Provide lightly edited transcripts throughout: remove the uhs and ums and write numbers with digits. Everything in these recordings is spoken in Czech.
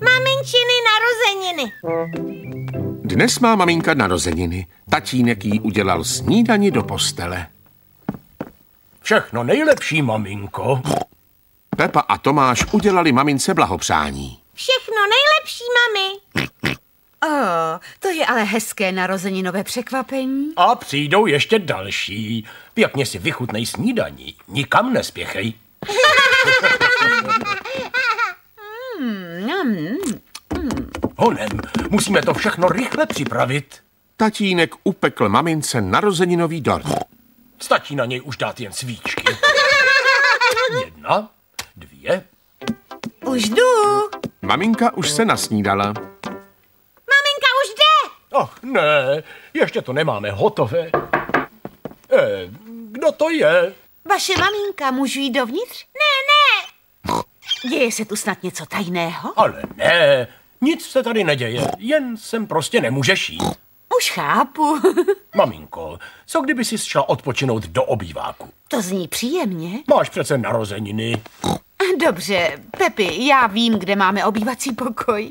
Maminčiny narozeniny. Dnes má maminka narozeniny. Tatínek jí udělal snídani do postele. Všechno nejlepší, maminko. Pepa a Tomáš udělali mamince blahopřání. Všechno nejlepší, mami. To je ale hezké narozeninové překvapení. A přijdou ještě další. Pěkně si vychutnej snídaní. Nikam nespěchej. Honem, musíme to všechno rychle připravit. Tatínek upekl mamince narozeninový dort. Stačí na něj už dát jen svíčky. 1, 2. Už jdu. Maminka už se nasnídala. Maminka už jde. Ne, ještě to nemáme hotové. Kdo to je? Vaše maminka, můžu jít dovnitř? Ne. Děje se tu snad něco tajného? Ale ne, nic se tady neděje, jen sem prostě nemůžeš jít. Už chápu. Maminko, co kdyby si šla odpočinout do obýváku? To zní příjemně. Máš přece narozeniny. Dobře, Pepi, já vím, kde máme obývací pokoj.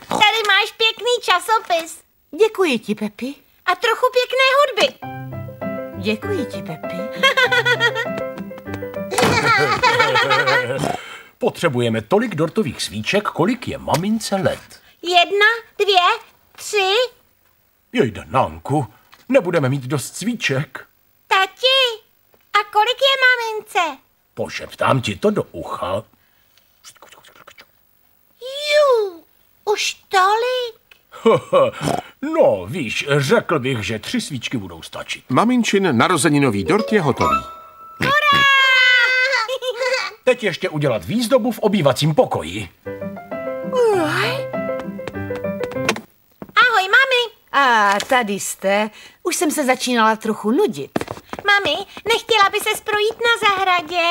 Tady máš pěkný časopis. Děkuji ti, Pepi. A trochu pěkné hudby. Děkuji ti, Pepi. Potřebujeme tolik dortových svíček, kolik je mamince let. 1, 2, 3. Jejda, Nánku, nebudeme mít dost svíček. Tati, a kolik je mamince? Pošeptám ti to do ucha. Už tolik. No, víš, řekl bych, že 3 svíčky budou stačit. Maminčin narozeninový dort je hotový. Teď ještě udělat výzdobu v obývacím pokoji. Ahoj, mami. A tady jste. Už jsem se začínala trochu nudit. Mami, nechtěla by ses projít na zahradě?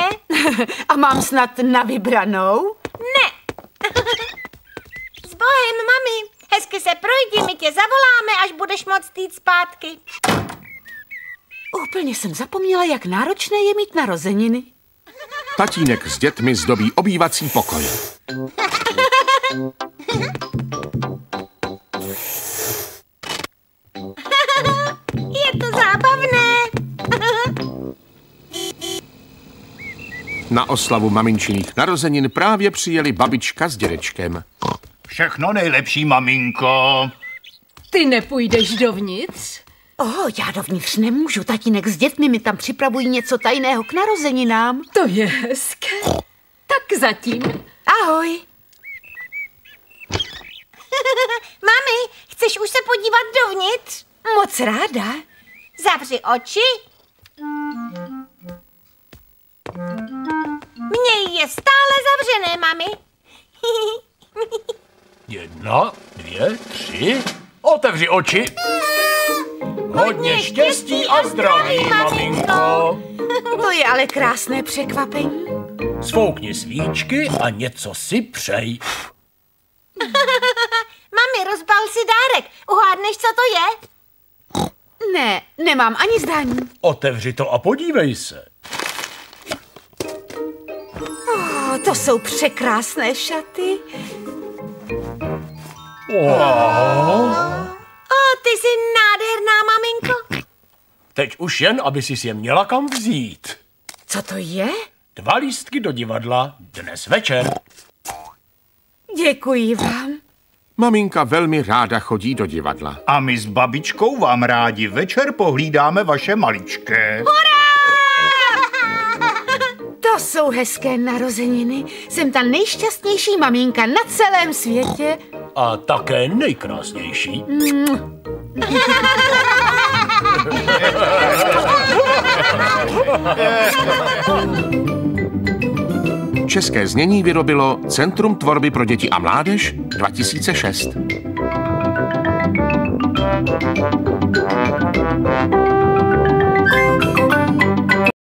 A mám snad na vybranou? Ne. S Bohem, mami. Hezky se projdi, my tě zavoláme, až budeš moct jít zpátky. Úplně jsem zapomněla, jak náročné je mít narozeniny. Tatínek s dětmi zdobí obývací pokoj. Je to zábavné. Na oslavu maminčiných narozenin právě přijeli babička s dědečkem. Všechno nejlepší, maminko. Ty nepůjdeš dovnitř? Já dovnitř nemůžu. Tatínek s dětmi mi tam připravují něco tajného k narozeninám. To je hezké. Tak zatím. Ahoj. Mami, chceš už se podívat dovnitř? Moc ráda. Zavři oči. Měj je stále zavřené, mami. 1, 2, 3. Otevři oči. Hodně štěstí a zdraví, maminko. To je ale krásné překvapení. Sfoukni svíčky a něco si přej. Mami, rozbal si dárek. Uhádneš, co to je? Ne, nemám ani zdání. Otevři to a podívej se. To jsou překrásné šaty. Ty jsi nádherná, maminko. Teď už jen, aby si je měla kam vzít. Co to je? 2 lístky do divadla dnes večer. Děkuji vám. Maminka velmi ráda chodí do divadla. A my s babičkou vám rádi večer pohlídáme vaše maličké. To jsou hezké narozeniny. Jsem ta nejšťastnější maminka na celém světě. A také nejkrásnější. České znění vyrobilo Centrum tvorby pro děti a mládež 2006.